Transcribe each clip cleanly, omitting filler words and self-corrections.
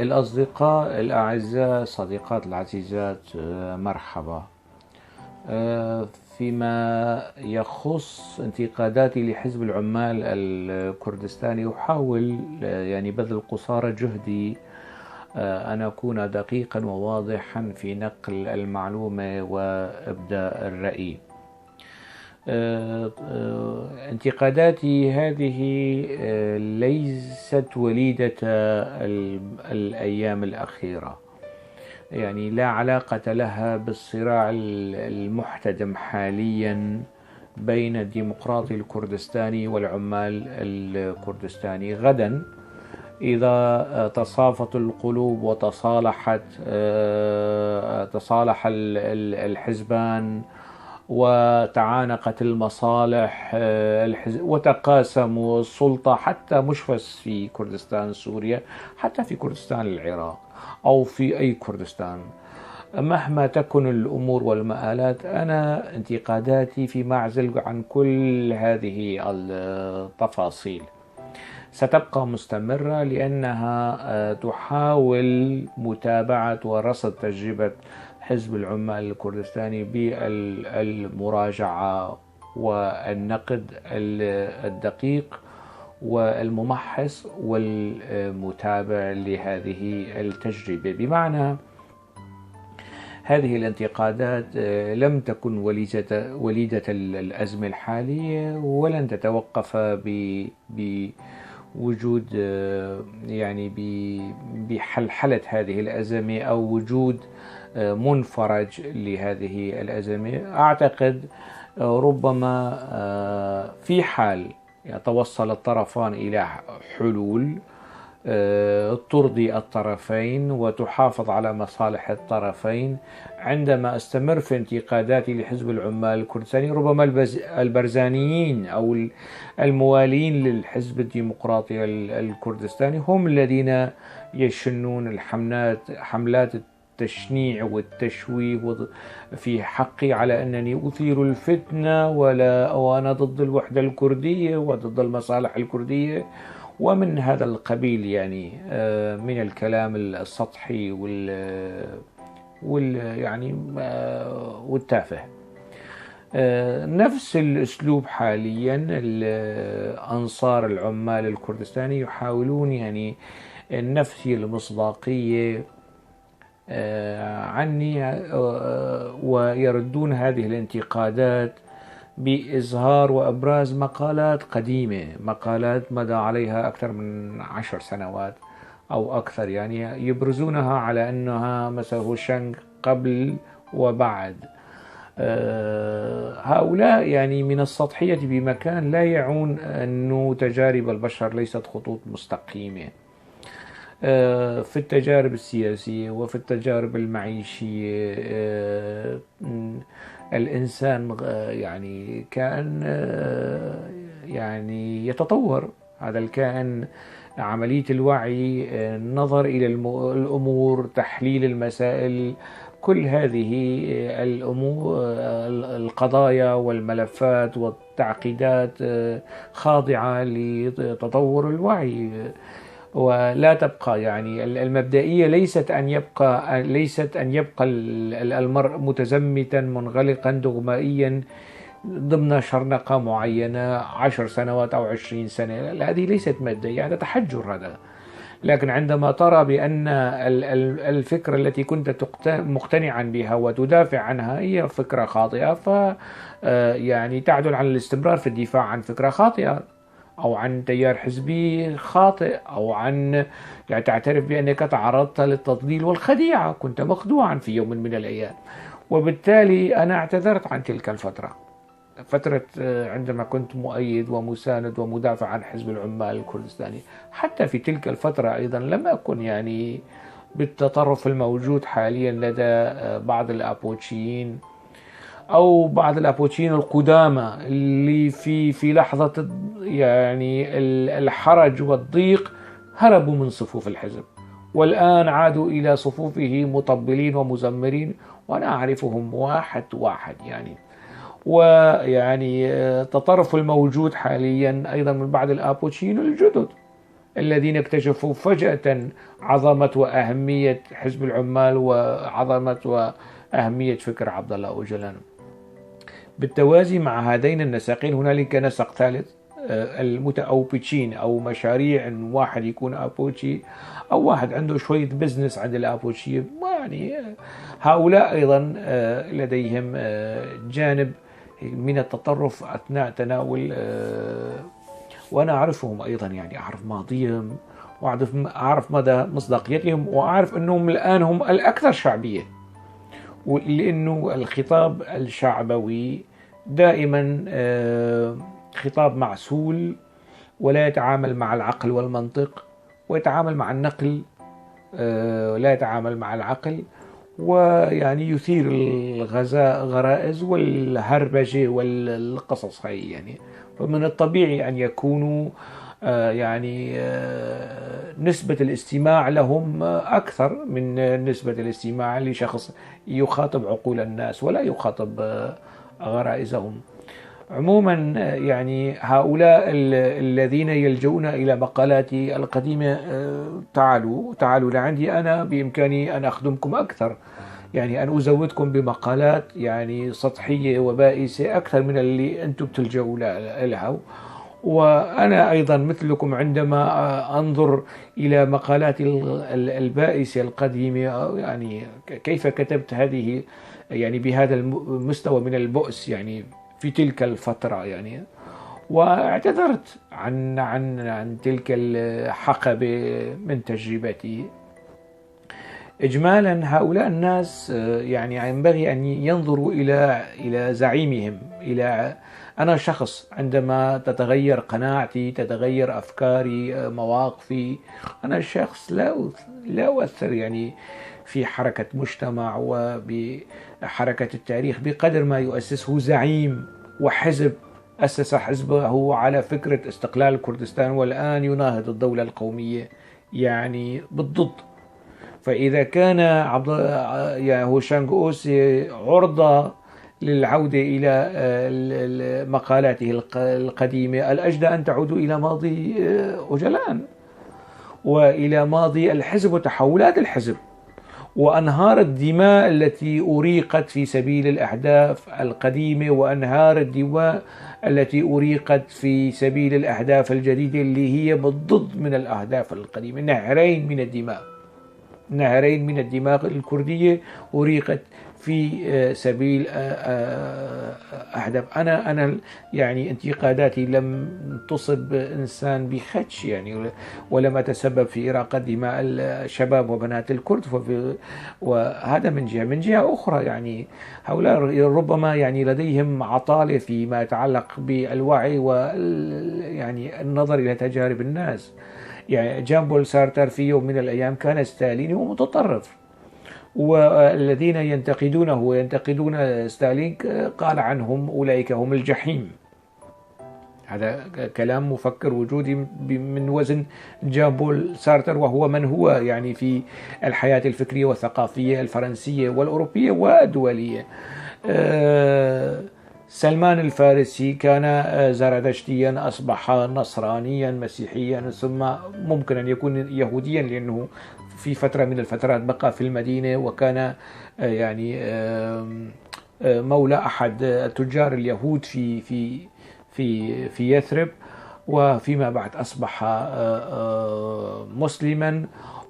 الأصدقاء الأعزاء، صديقات العزيزات، مرحبا. آه، فيما يخص انتقاداتي لحزب العمال الكردستاني، أحاول يعني بذل قصارى جهدي أن أكون دقيقا وواضحا في نقل المعلومة وإبداء الرأي. انتقاداتي هذه ليست وليدة الأيام الأخيرة، يعني لا علاقة لها بالصراع المحتدم حاليا بين الديمقراطي الكردستاني والعمال الكردستاني. غدا إذا تصافت القلوب وتصالحت تصالح الحزبان وتعانقت المصالح وتقاسموا السلطة، حتى مش بس في كردستان سوريا، حتى في كردستان العراق أو في أي كردستان، مهما تكن الأمور والمآلات، أنا انتقاداتي في معزل عن كل هذه التفاصيل. ستبقى مستمرة لأنها تحاول متابعة ورصد تجربة حزب العمال الكردستاني بالمراجعة والنقد الدقيق والممحص والمتابع لهذه التجربة. بمعنى هذه الانتقادات لم تكن وليدة الأزمة الحالية، ولن تتوقف بوجود يعني بحلحلة هذه الأزمة أو وجود منفرج لهذه الأزمة. أعتقد ربما في حال يتوصل الطرفان إلى حلول ترضي الطرفين وتحافظ على مصالح الطرفين، عندما استمر في انتقاداتي لحزب العمال الكردستاني، ربما البرزانيين أو الموالين للحزب الديمقراطي الكردستاني هم الذين يشنون حملات التشنيع والتشويه في حقي على أنني أثير الفتنة وأنا ضد الوحدة الكردية وضد المصالح الكردية ومن هذا القبيل، يعني من الكلام السطحي يعني والتافه. نفس الأسلوب حاليا أنصار العمال الكردستاني يحاولون يعني النفي المصداقية عني، ويردون هذه الانتقادات بإظهار وإبراز مقالات قديمة، مقالات مضى عليها أكثر من 10 سنوات أو أكثر، يعني يبرزونها على أنها مثلا هوشنج قبل وبعد. هؤلاء يعني من السطحية بمكان لا يعون أن تجارب البشر ليست خطوط مستقيمة. في التجارب السياسية وفي التجارب المعيشية الإنسان يعني كائن يعني يتطور. هذا الكائن عملية الوعي، النظر إلى الأمور، تحليل المسائل، كل هذه الأمور، القضايا والملفات والتعقيدات خاضعة لتطور الوعي، ولا تبقى يعني المبدئية ليست أن يبقى المرء متزمتا منغلقا دغمائيا ضمن شرنقة معينة 10 سنوات أو 20 سنة. هذه ليست مبدئية، هذا تحجر هذا. لكن عندما ترى بأن الفكرة التي كنت مقتنعا بها وتدافع عنها هي فكرة خاطئة، ف يعني تعدل عن الاستمرار في الدفاع عن فكرة خاطئة أو عن تيار حزبي خاطئ أو عن يعني تعترف بأنك تعرضت للتضليل والخديعة، كنت مخدوعا في يوم من الأيام. وبالتالي أنا اعتذرت عن تلك فترة عندما كنت مؤيد ومساند ومدافع عن حزب العمال الكردستاني. حتى في تلك الفترة أيضا لم أكن يعني بالتطرف الموجود حاليا لدى بعض الأبوتشيين أو بعض الأبوتشيين القدامى اللي في لحظة يعني الحرج والضيق هربوا من صفوف الحزب والآن عادوا إلى صفوفه مطبلين ومزمرين، وأنا أعرفهم واحد واحد يعني. ويعني التطرف الموجود حاليا أيضا من بعض الأبوتشيين الجدد الذين اكتشفوا فجأة عظمة وأهمية حزب العمال وعظمة وأهمية فكر عبد الله أوجلان. بالتوازي مع هذين النسقين هنالك نسق ثالث، المتأوبتشين أو مشاريع إن واحد يكون أبوتشي أو واحد عنده شوية بزنس عند الأبوتشي، يعني هؤلاء أيضا لديهم جانب من التطرف أثناء تناول، وأنا أعرفهم أيضا، يعني أعرف ماضيهم وأعرف مدى مصداقيتهم، وأعرف أنهم الآن هم الأكثر شعبية، لأنه الخطاب الشعبوي دائما خطاب معسول ولا يتعامل مع العقل والمنطق، ويتعامل مع النقل لا يتعامل مع العقل، ويعني يثير الغرائز والهربجة والقصص هاي. يعني فمن الطبيعي أن يكونوا يعني نسبة الاستماع لهم أكثر من نسبة الاستماع لشخص يخاطب عقول الناس ولا يخاطب غرائزهم. عموما يعني هؤلاء الذين يلجؤون إلى مقالاتي القديمة، تعالوا لعندي، أنا بإمكاني أن أخدمكم أكثر، يعني أن أزودكم بمقالات يعني سطحية وبائسة أكثر من اللي أنتم بتلجؤوا لها. وأنا أيضا مثلكم عندما أنظر إلى مقالاتي البائسة القديمة، يعني كيف كتبت هذه يعني بهذا المستوى من البؤس يعني في تلك الفترة، يعني واعتذرت عن تلك الحقبة من تجربتي. إجمالا هؤلاء الناس يعني ينبغي أن ينظروا إلى زعيمهم. أنا شخص عندما تتغير قناعتي، تتغير أفكاري، مواقفي، أنا شخص لا أؤثر يعني في حركة مجتمع وبحركة التاريخ بقدر ما يؤسسه زعيم وحزب أسس حزبه على فكرة استقلال كردستان، والآن يناهض الدولة القومية يعني بالضد. فإذا كان هوشانغ أوسي عرضة للعودة إلى مقالاته القديمة، الأجدى أن تعودوا إلى ماضي أوجلان وإلى ماضي الحزب وتحولات الحزب وأنهار الدماء التي أريقت في سبيل الأهداف القديمة، وأنهار الدماء التي أريقت في سبيل الأهداف الجديدة اللي هي بالضد من الأهداف القديمة. نهرين من الدماء الكردية أريقت في سبيل أهداف. أنا يعني انتقاداتي لم تصب إنسان بخدش يعني، ولم أتسبب في إراقة دماء الشباب وبنات الكرد، وهذا من جهة أخرى يعني هؤلاء ربما يعني لديهم عطالة فيما يتعلق بالوعي يعني النظر إلى تجارب الناس. يعني جان بول سارتر في يوم من الأيام كان ستاليني ومتطرف، والذين ينتقدونه وينتقدون ستالين قال عنهم أولئك هم الجحيم. هذا كلام مفكر وجودي من وزن جان بول سارتر، وهو من هو يعني في الحياة الفكرية والثقافية الفرنسية والأوروبية والدولية. سلمان الفارسي كان زرادشتيا، أصبح نصرانيا مسيحيا، ثم ممكن أن يكون يهوديا لأنه في فترة من الفترات بقى في المدينة، وكان يعني مولى أحد تجار اليهود في يثرب، وفيما بعد أصبح مسلما،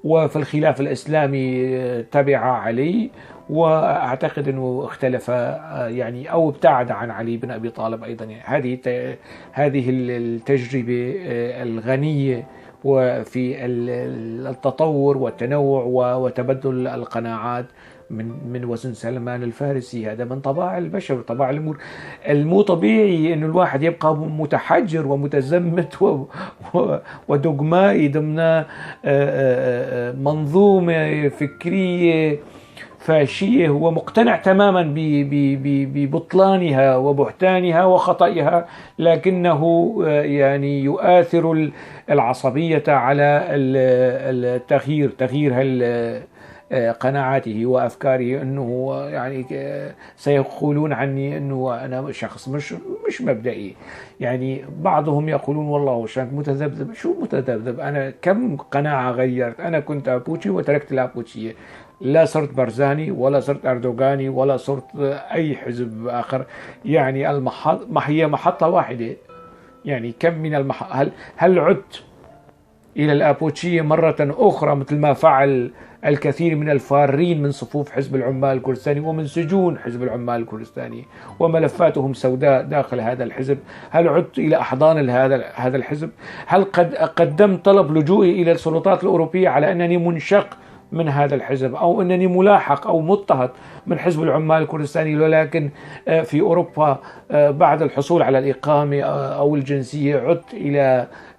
وفي الخلاف الإسلامي تبع علي، وأعتقد أنه اختلف يعني أو ابتعد عن علي بن أبي طالب أيضا. يعني هذه التجربة الغنية وفي التطور والتنوع وتبدل القناعات من وزن سلمان الفارسي. هذا من طباع البشر، طباع الأمور. المو طبيعي أن الواحد يبقى متحجر ومتزمت ودogmائي ضمن منظومة فكرية فاشية، هو مقتنع تماما ببطلانها وبهتانها وخطئها، لكنه يعني يؤثر العصبية على تغيير قناعاته وأفكاره، أنه يعني سيقولون عني أنه أنا شخص مش مبدئي. يعني بعضهم يقولون والله شانك متذبذب. شو متذبذب؟ أنا كم قناعة غيرت. أنا كنت أبوتشي وتركت الأبوتشية، لا صرت برزاني ولا صرت أردوغاني ولا صرت أي حزب آخر. يعني ما هي محطة واحدة. يعني كم من هل عدت إلى الأبوتشية مرة أخرى مثل ما فعل الكثير من الفارين من صفوف حزب العمال الكردستاني ومن سجون حزب العمال الكردستاني وملفاتهم سوداء داخل هذا الحزب؟ هل عدت إلى أحضان هذا الحزب؟ هل قدمت طلب لجوئي إلى السلطات الأوروبية على أنني منشق من هذا الحزب أو أنني ملاحق أو مضطهد من حزب العمال الكردستاني، ولكن في أوروبا بعد الحصول على الإقامة أو الجنسية عدت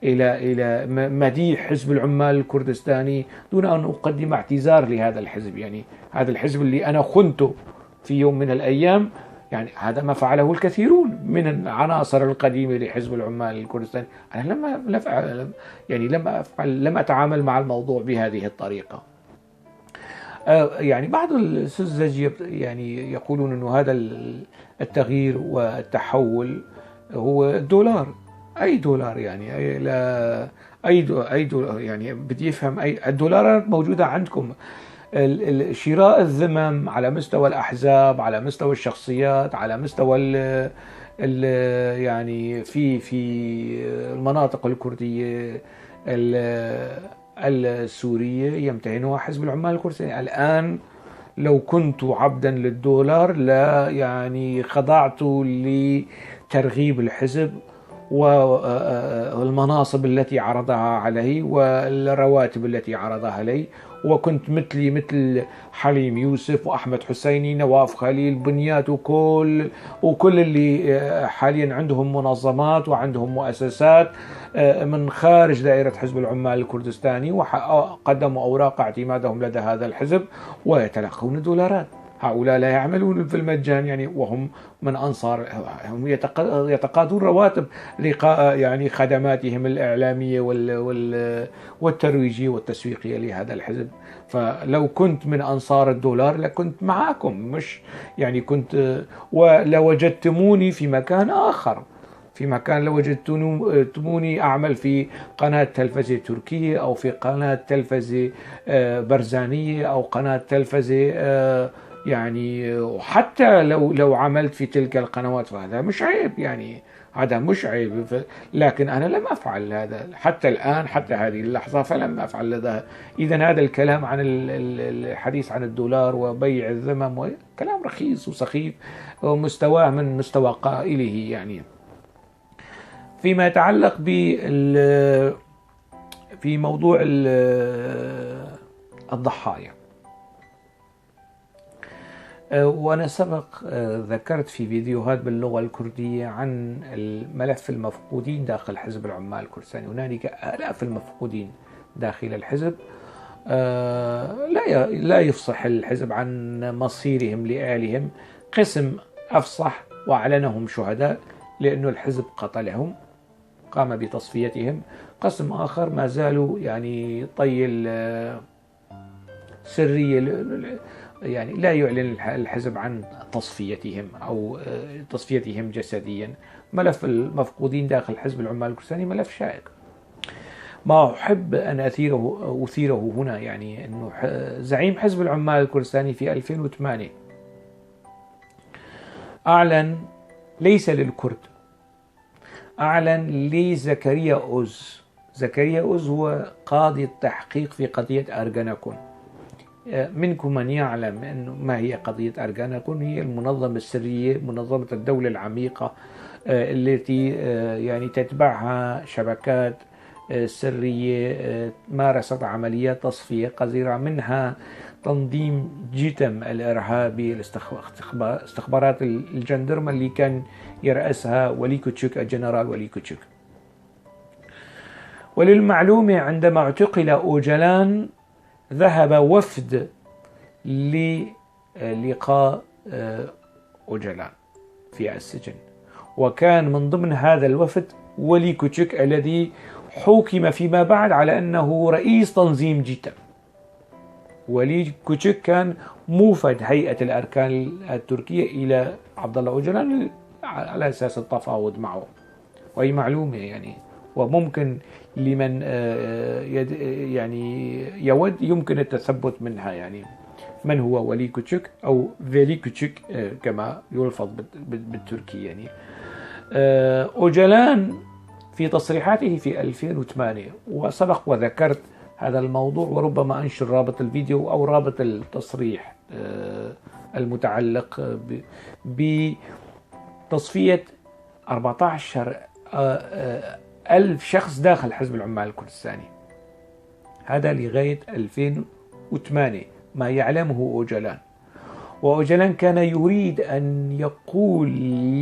إلى مديح حزب العمال الكردستاني دون أن أقدم اعتذار لهذا الحزب؟ يعني هذا الحزب اللي أنا خنته في يوم من الأيام. يعني هذا ما فعله الكثيرون من العناصر القديمة لحزب العمال الكردستاني. أنا لم أتعامل مع الموضوع بهذه الطريقة. يعني بعض السذج يعني يقولون أنه هذا التغيير والتحول هو الدولار. أي دولار؟ يعني أي دولار؟ يعني بدي يفهم الدولارات موجودة عندكم. شراء الذمم على مستوى الأحزاب، على مستوى الشخصيات، على مستوى يعني في المناطق الكردية السورية يمتهنها حزب العمال الكردستاني. الآن لو كنت عبدا للدولار لا يعني خضعت لترغيب الحزب والمناصب التي عرضها علي والرواتب التي عرضها علي، وكنت مثل حليم يوسف وأحمد حسيني نواف خليل بنيات وكل اللي حاليا عندهم منظمات وعندهم مؤسسات من خارج دائرة حزب العمال الكردستاني وقدموا أوراق اعتمادهم لدى هذا الحزب ويتلقون دولارات. هؤلاء لا يعملون في المجان، يعني وهم من أنصار، هم يتقاضون رواتب يعني خدماتهم الإعلامية والترويجية والتسويقية لهذا الحزب. فلو كنت من أنصار الدولار لكنت معكم، مش يعني كنت ولوجدتموني في مكان آخر، في مكان لو وجدتموني أعمل في قناة تلفزة تركية أو في قناة تلفزة برزانية أو قناة تلفزة يعني، وحتى لو عملت في تلك القنوات فهذا مش عيب. يعني هذا مش عيب، لكن أنا لم أفعل هذا حتى الآن، حتى هذه اللحظة فلم أفعل هذا. إذا هذا الكلام عن الحديث عن الدولار وبيع الذمم كلام رخيص وسخيف ومستواه من مستوى قائله. يعني فيما يتعلق في موضوع الضحايا، وأنا سبق ذكرت في فيديوهات باللغة الكردية عن الملف المفقودين داخل حزب العمال الكردستاني. هنالك آلاف المفقودين داخل الحزب، لا يفصح الحزب عن مصيرهم لأهلهم. قسم أفصح وأعلنهم شهداء لأنه الحزب قتلهم، قام بتصفيتهم. قسم آخر ما زالوا يعني طي سرية، يعني لا يعلن الحزب عن تصفيتهم أو تصفيتهم جسديا. ملف المفقودين داخل حزب العمال الكردستاني ملف شائك. ما أحب أن أثيره هنا يعني أنه زعيم حزب العمال الكردستاني في 2008 أعلن ليس للكرد، أعلن لزكريا أوز. زكريا أوز هو قاضي التحقيق في قضية أرغناكون. منكم من يعلم أنه ما هي قضية أرغناكون؟ هي المنظمة السرية، منظمة الدولة العميقة التي يعني تتبعها شبكات سرية مارست عمليات تصفية قذرة، منها تنظيم جيتم الإرهابي، الاستخبارات الجندرمة اللي كان يرأسها ولي كوتشك، الجنرال ولي كوتشك. وللمعلومة عندما اعتقل أوجلان ذهب وفد للقاء أوجلان في السجن، وكان من ضمن هذا الوفد ولي كوتشك الذي حُكم فيما بعد على أنه رئيس تنظيم جيتم. ولي كوتشك كان موفد هيئة الأركان التركية إلى عبد الله أوجلان على أساس التفاوض معه، وهي معلومة يعني، وممكن لمن يعني يود يمكن التثبت منها، يعني من هو ولي كوتشك أو فيلي كوتشك كما يلفظ بالتركي. يعني أوجلان في تصريحاته في 2008، وسبق وذكرت هذا الموضوع، وربما أنشر رابط الفيديو أو رابط التصريح المتعلق بتصفية 14 ألف شخص داخل حزب العمال الكردستاني. هذا لغاية 2008 ما يعلمه أوجلان. وأوجلان كان يريد أن يقول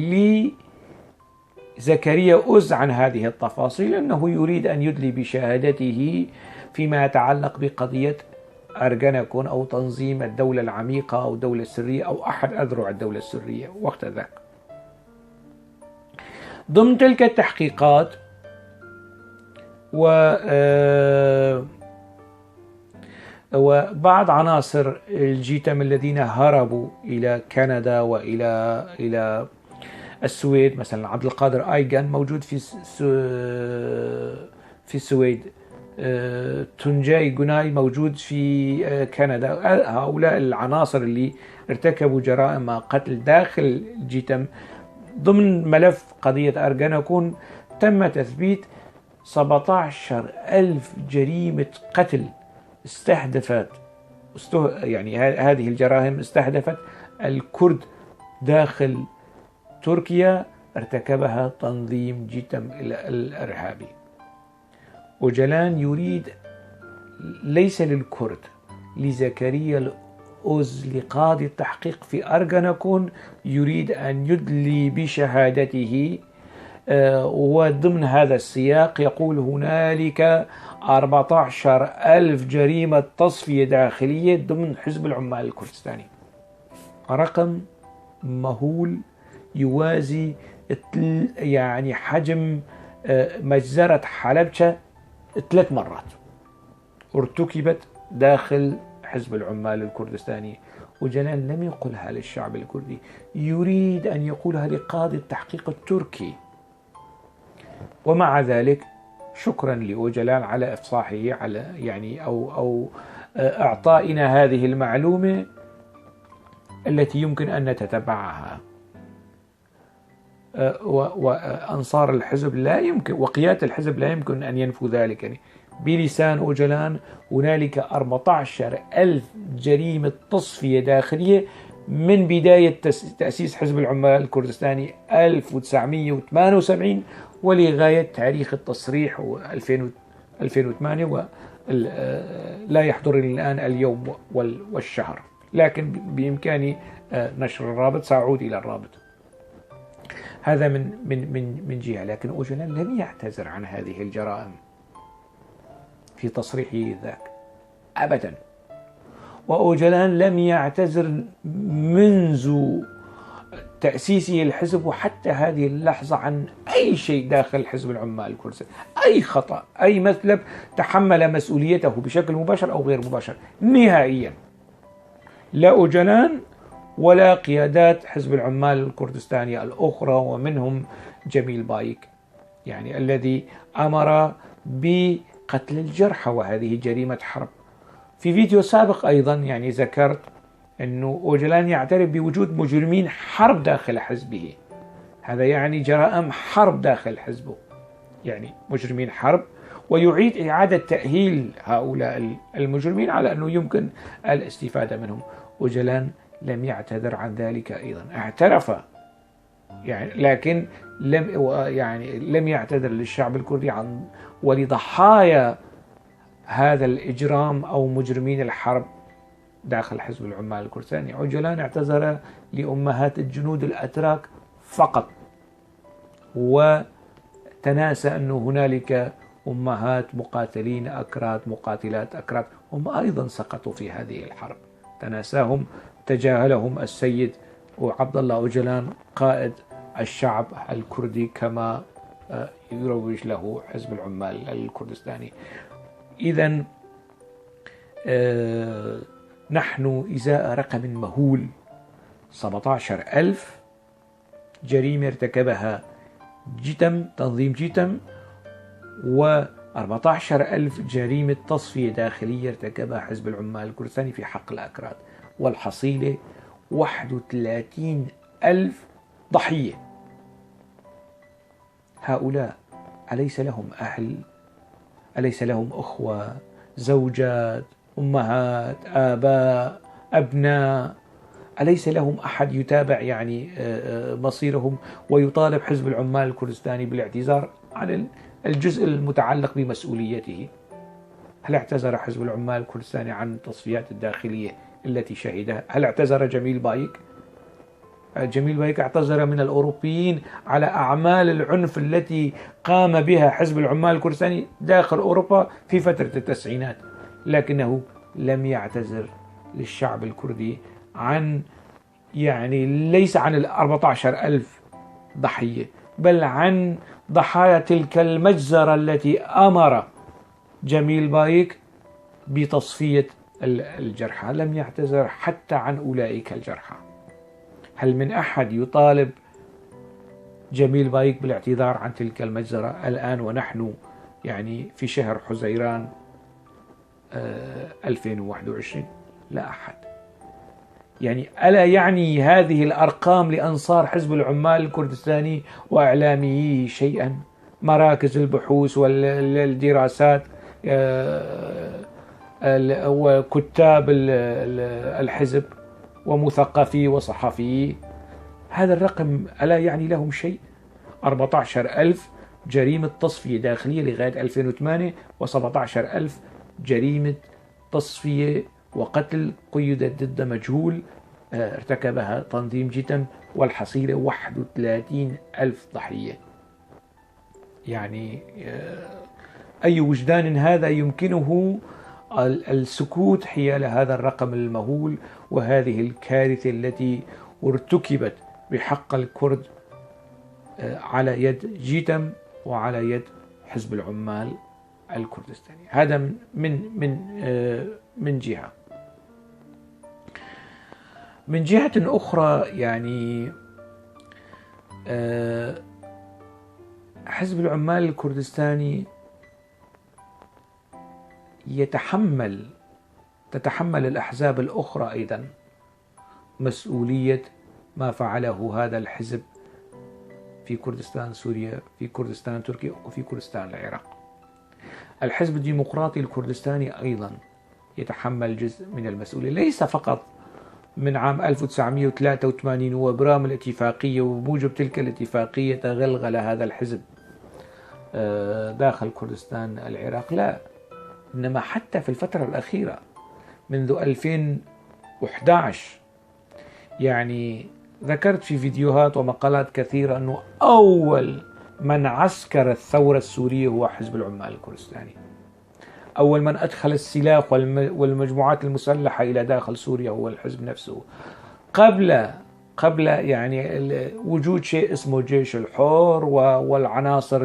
لي زكريا أوز عن هذه التفاصيل، أنه يريد أن يدلي بشهادته فيما يتعلق بقضية أرجناكون أو تنظيم الدولة العميقة أو الدولة السرية أو أحد أذرع الدولة السرية وقت ذاك. ضمن تلك التحقيقات وبعض عناصر الجيتم الذين هربوا إلى كندا وإلى السويد، مثلا عبد القادر آيغان موجود في السويد، تونجاي جوناي موجود في كندا. هؤلاء العناصر اللي ارتكبوا جرائم قتل داخل الجيتم ضمن ملف قضية أرجناكون تم تثبيت 17,000 جريمة قتل استهدفت، يعني هذه الجرائم استهدفت الكرد داخل تركيا ارتكبها تنظيم جيتم الإرهابي. أوجلان يريد ليس للكرد، لزكريا الأوز لقاضي التحقيق في أرجناكون، يريد أن يدلي بشهادته، وضمن هذا السياق يقول هنالك 14,000 جريمة تصفية داخلية ضمن حزب العمال الكردستاني. رقم مهول يوازي يعني حجم مجزرة حلبشة 3 مرات ارتكبت داخل حزب العمال الكردستاني. وجلال لم يقلها للشعب الكردي، يريد أن يقولها لقاضي التحقيق التركي. ومع ذلك شكرا لأوجلال على إفصاحه على يعني أو إعطائنا هذه المعلومة التي يمكن أن نتتبعها. وأنصار الحزب لا يمكن، وقيادة الحزب لا يمكن أن ينفوا ذلك. يعني بلسان أوجلان هنالك 14,000 جريمة تصفية داخلية من بداية تأسيس حزب العمال الكردستاني 1978 ولغاية تاريخ التصريح 2008، ولا يحضرني الآن اليوم والشهر، لكن بإمكاني نشر الرابط، سأعود إلى الرابط. هذا من جهة. لكن أوجلان لم يعتذر عن هذه الجرائم في تصريحه ذاك أبدا، وأوجلان لم يعتذر منذ تأسيسه الحزب وحتى هذه اللحظة عن أي شيء داخل حزب العمال الكردستاني، أي خطأ، أي مثلب تحمل مسؤوليته بشكل مباشر أو غير مباشر نهائيا، لا أوجلان ولا قيادات حزب العمال الكردستاني الأخرى، ومنهم جميل بايك يعني الذي أمر بقتل الجرحى، وهذه جريمة حرب. في فيديو سابق أيضا يعني ذكرت أنه أوجلان يعترف بوجود مجرمين حرب داخل حزبه، هذا يعني جرائم حرب داخل حزبه، يعني مجرمين حرب، ويعيد إعادة تأهيل هؤلاء المجرمين على أنه يمكن الاستفادة منهم. أوجلان لم يعتذر عن ذلك أيضا، اعترف يعني، لكن لم يعتذر للشعب الكردي عن ولضحايا هذا الإجرام أو مجرمين الحرب داخل حزب العمال الكردستاني. أوجلان اعتذر لأمهات الجنود الأتراك فقط، وتناسى أنه هنالك أمهات مقاتلين أكراد، مقاتلات أكراد، هم أيضا سقطوا في هذه الحرب، تناساهم، تجاهلهم السيد عبد الله أوجلان قائد الشعب الكردي كما يروج له حزب العمال الكردستاني. إذن نحن إزاء رقم مهول، 17,000 جريمة ارتكبها جيتم، تنظيم جيتم، و14,000 جريمة تصفية داخلية ارتكبها حزب العمال الكردستاني في حق الأكراد، والحصيلة 31,000 ضحية. هؤلاء أليس لهم أهل؟ أليس لهم أخوة، زوجات، أمهات، آباء، أبناء؟ أليس لهم أحد يتابع يعني مصيرهم ويطالب حزب العمال الكردستاني بالاعتذار عن الجزء المتعلق بمسؤوليته؟ هل اعتذر حزب العمال الكردستاني عن التصفيات الداخلية التي شهدها؟ هل اعتذر جميل بايك؟ جميل بايك اعتذر من الأوروبيين على أعمال العنف التي قام بها حزب العمال الكردستاني داخل أوروبا في فترة التسعينات، لكنه لم يعتذر للشعب الكردي عن يعني ليس عن 14,000 ضحية، بل عن ضحايا تلك المجزرة التي أمر جميل بايك بتصفية الجرحى. لم يعتذر حتى عن أولئك الجرحى. هل من أحد يطالب جميل بايك بالاعتذار عن تلك المجزرة الآن ونحن يعني في شهر حزيران 2021؟ لا أحد. يعني ألا يعني هذه الأرقام لأنصار حزب العمال الكردستاني وإعلامييه شيئا؟ مراكز البحوث والدراسات وكتاب الحزب ومثقفي وصحفي، هذا الرقم ألا يعني لهم شيء؟ 14,000 جريمة تصفية داخلية لغاية 2008، و17,000 جريمة تصفية وقتل قيدت ضد مجهول ارتكبها تنظيم جيتم، والحصيلة 31,000 ضحية. يعني أي وجدان هذا يمكنه السكوت حيال هذا الرقم المهول وهذه الكارثة التي ارتكبت بحق الكرد على يد جيتم وعلى يد حزب العمال الكردستاني؟ هذا من جهة. من جهة أخرى يعني حزب العمال الكردستاني تتحمل الأحزاب الأخرى أيضا مسؤولية ما فعله هذا الحزب في كردستان سوريا، في كردستان تركيا، وفي كردستان العراق. الحزب الديمقراطي الكردستاني أيضا يتحمل جزء من المسؤولية، ليس فقط من عام 1983 وبرام الاتفاقية، وبموجب تلك الاتفاقية تغلغل هذا الحزب داخل كردستان العراق، لا، إنما حتى في الفترة الأخيرة منذ 2011. يعني ذكرت في فيديوهات ومقالات كثيرة أنه أول من عسكر الثورة السورية هو حزب العمال الكردستاني. أول من أدخل السلاح والمجموعات المسلحة إلى داخل سوريا هو الحزب نفسه، قبل يعني وجود شيء اسمه جيش الحر والعناصر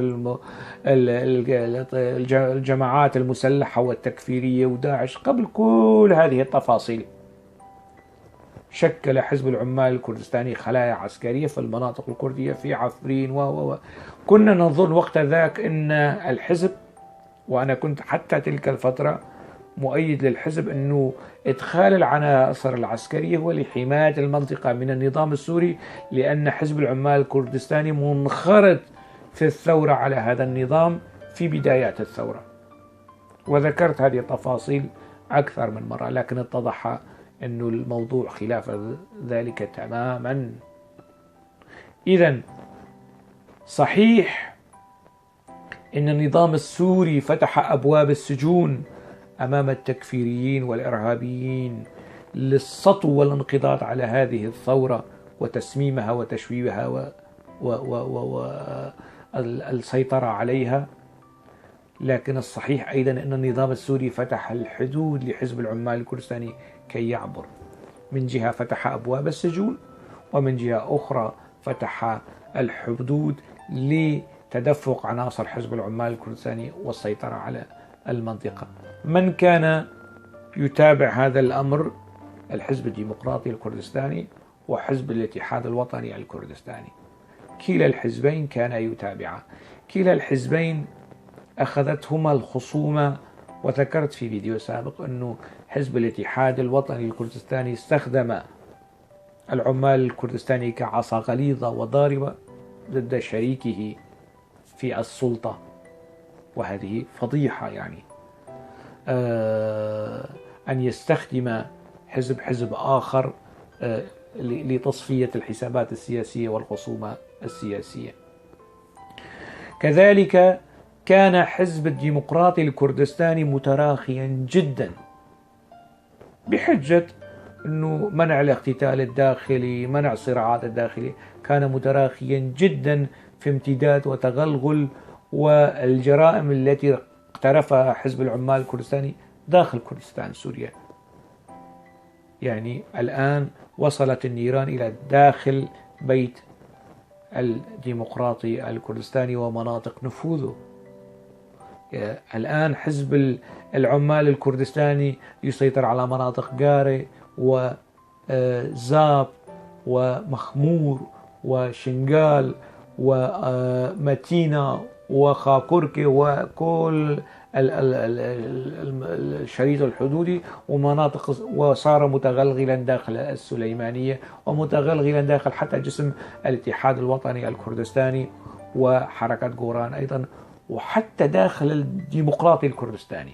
الجماعات المسلحة والتكفيرية وداعش. قبل كل هذه التفاصيل شكل حزب العمال الكردستاني خلايا عسكرية في المناطق الكردية في عفرين كنا نظن وقت ذاك أن الحزب، وأنا كنت حتى تلك الفترة مؤيد للحزب، أنه إدخال العناصر العسكرية هو لحماية المنطقة من النظام السوري، لأن حزب العمال الكردستاني منخرط في الثورة على هذا النظام في بدايات الثورة. وذكرت هذه التفاصيل أكثر من مرة، لكن اتضح أن الموضوع خلاف ذلك تماما. إذن صحيح إن النظام السوري فتح أبواب السجون أمام التكفيريين والإرهابيين للسطو والانقضاض على هذه الثورة وتسميمها وتشويهها والسيطرة عليها، لكن الصحيح أيضا أن النظام السوري فتح الحدود لحزب العمال الكردستاني كي يعبر. من جهة فتح أبواب السجون، ومن جهة أخرى فتح الحدود لتدفق عناصر حزب العمال الكردستاني والسيطرة على المنطقة. من كان يتابع هذا الأمر الحزب الديمقراطي الكردستاني وحزب الاتحاد الوطني الكردستاني. كلا الحزبين كانا يتابعا، كلا الحزبين أخذتهما الخصومة. وذكرت في فيديو سابق أنه حزب الاتحاد الوطني الكردستاني استخدم العمال الكردستاني كعصا غليظة وضاربة ضد شريكه في السلطة، وهذه فضيحة يعني. أن يستخدم حزب آخر لتصفية الحسابات السياسية والخصومة السياسية. كذلك كان حزب الديمقراطي الكردستاني متراخيا جدا بحجة أنه منع الاقتتال الداخلي، منع الصراعات الداخلية، كان متراخيا جدا في امتداد وتغلغل والجرائم التي اقترفها حزب العمال الكردستاني داخل كردستان سوريا. يعني الآن وصلت النيران إلى داخل بيت الديمقراطي الكردستاني ومناطق نفوذه. الآن حزب العمال الكردستاني يسيطر على مناطق قاري وزاب ومخمور وشنغال ومتينة وخاكركي وكل الشريط الحدودي ومناطق، وصار متغلغلا داخل السليمانية ومتغلغلا داخل حتى جسم الاتحاد الوطني الكردستاني وحركة جوران أيضا، وحتى داخل الديمقراطي الكردستاني.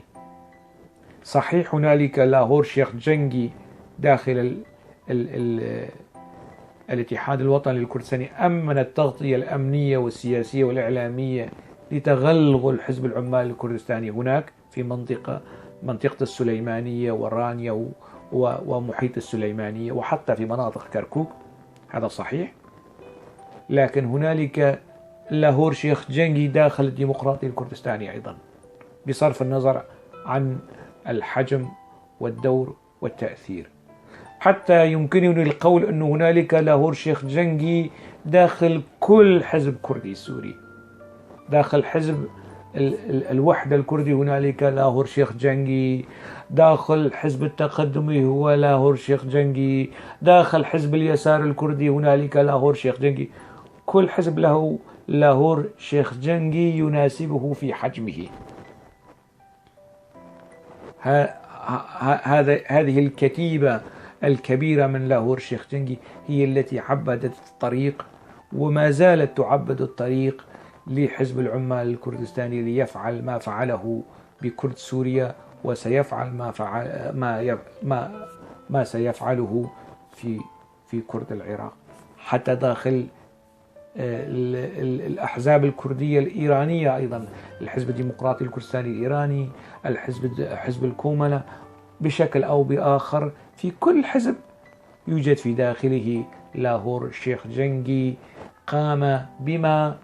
صحيح هنالك لاهور شيخ جنجي داخل الاتحاد الوطني الكردستاني أمن التغطية الأمنية والسياسية والإعلامية لتغلغل حزب العمال الكردستاني هناك في منطقة السليمانية ورانيا ومحيط السليمانية وحتى في مناطق كركوك، هذا صحيح. لكن هنالك لاهور شيخ جنجي داخل الديمقراطي الكردستاني أيضا، بصرف النظر عن الحجم والدور والتأثير. حتى يمكنني القول أن هنالك لاهور شيخ جنجي داخل كل حزب كردي سوري. داخل حزب الوحدة الكردي هنالك لاهور شيخ جنجي، داخل حزب التقدمي هو لاهور شيخ جنجي، داخل حزب اليسار الكردي هنالك لاهور شيخ جنجي. كل حزب له لاهور شيخ جنجي يناسبه في حجمه. هذه الكتيبة الكبيرة من لاهور شيخ جنجي هي التي عبدت الطريق وما زالت تعبد الطريق لحزب العمال الكردستاني ليفعل ما فعله بكرد سوريا، وسيفعل ما سيفعله في كرد العراق، حتى داخل الأحزاب الكردية الإيرانية أيضا، الحزب الديمقراطي الكردستاني الإيراني، حزب الكوملة، بشكل أو بآخر في كل حزب يوجد في داخله لاهور شيخ جنجي قام بما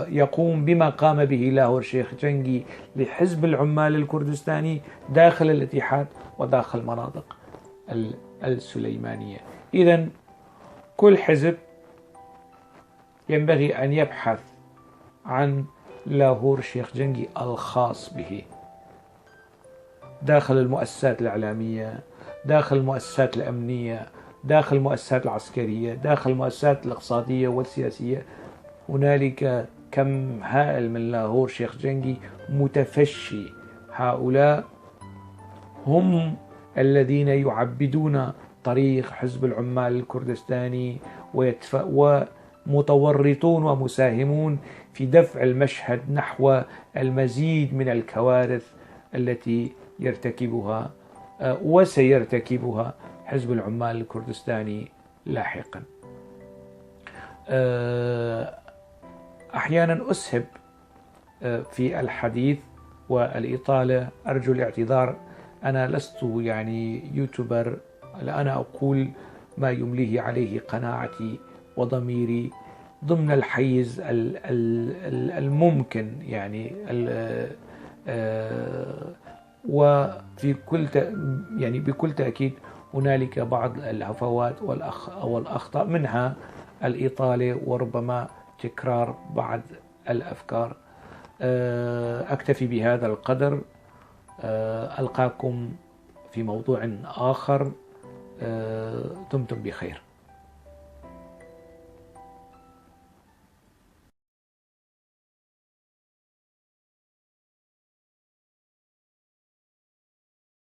يقوم بما قام به لاهور شيخ جنجي لحزب العمال الكردستاني داخل الاتحاد وداخل مناطق السليمانية. إذن كل حزب ينبغي أن يبحث عن لاهور شيخ جنجي الخاص به داخل المؤسسات الإعلامية، داخل المؤسسات الأمنية، داخل المؤسسات العسكرية، داخل المؤسسات الاقتصادية والسياسية. هنالك كم هائل من لاهور شيخ جنجي متفشي. هؤلاء هم الذين يعبدون طريق حزب العمال الكردستاني ومتورطون ومساهمون في دفع المشهد نحو المزيد من الكوارث التي يرتكبها وسيرتكبها حزب العمال الكردستاني لاحقا. أحيانا أسهب في الحديث والإطالة، أرجو الاعتذار. أنا لست يعني يوتيوبر، أنا أقول ما يمليه عليه قناعتي وضميري ضمن الحيز الممكن يعني وفي بكل تأكيد هنالك بعض الهفوات والأخطاء، منها الإطالة وربما تكرار بعض الأفكار. أكتفي بهذا القدر. ألقاكم في موضوع آخر. دمتم بخير.